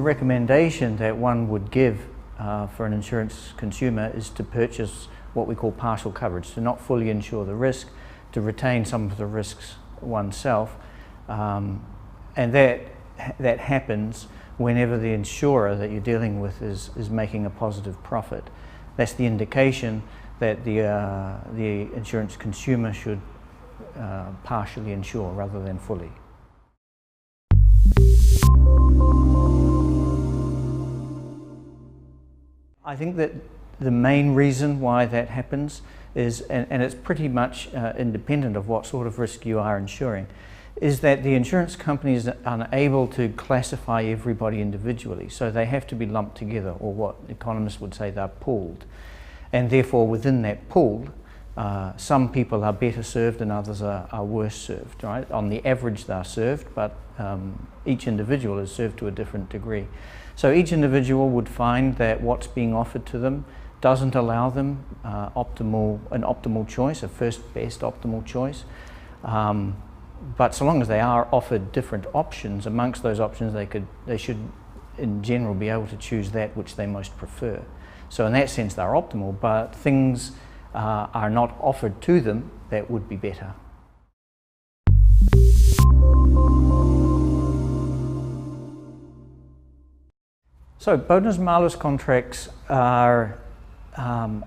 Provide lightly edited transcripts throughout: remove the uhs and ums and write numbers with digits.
recommendation that one would give for an insurance consumer is to purchase what we call partial coverage, to not fully insure the risk, to retain some of the risks oneself, and that happens whenever the insurer that you're dealing with is making a positive profit. That's the indication that the insurance consumer should partially insure rather than fully. I think that the main reason why that happens is, and it's pretty much independent of what sort of risk you are insuring, is that the insurance companies are unable to classify everybody individually. So they have to be lumped together, or what economists would say they're pooled. And therefore within that pool, some people are better served and others are worse served, right? On the average they're served, but each individual is served to a different degree. So each individual would find that what's being offered to them doesn't allow them an optimal choice, a first best optimal choice. But so long as they are offered different options, amongst those options they should in general be able to choose that which they most prefer. So in that sense they're optimal, but things are not offered to them that would be better. So bonus-malus contracts are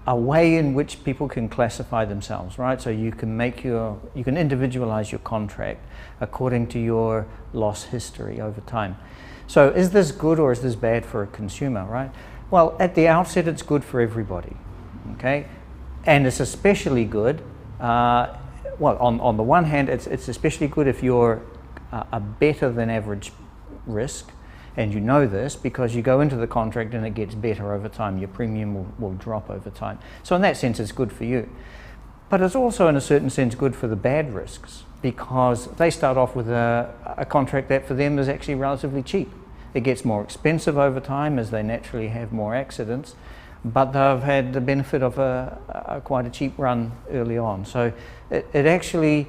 a way in which people can classify themselves, right? So you can individualize your contract according to your loss history over time. So is this good or is this bad for a consumer, right? Well, at the outset it's good for everybody, okay? And it's especially good, well, on the one hand, it's especially good if you're a better than average risk, and you know this because you go into the contract and it gets better over time. Your premium will drop over time. So in that sense, it's good for you. But it's also in a certain sense good for the bad risks because they start off with a contract that for them is actually relatively cheap. It gets more expensive over time as they naturally have more accidents, but they've had the benefit of quite a cheap run early on. So it actually,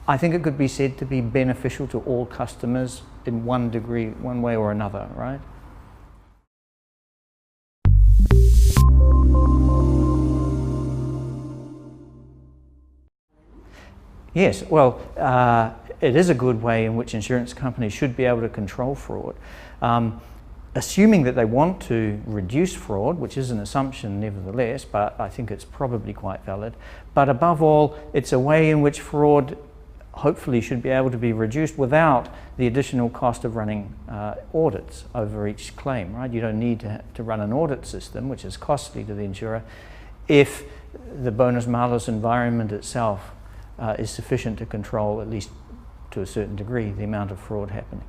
I think it could be said to be beneficial to all customers in one degree, one way or another, right? Yes, well, it is a good way in which insurance companies should be able to control fraud. Assuming that they want to reduce fraud, which is an assumption nevertheless, but I think it's probably quite valid. But above all, it's a way in which fraud hopefully should be able to be reduced without the additional cost of running audits over each claim, right? You don't need to run an audit system, which is costly to the insurer, if the bonus-malus environment itself is sufficient to control, at least to a certain degree, the amount of fraud happening.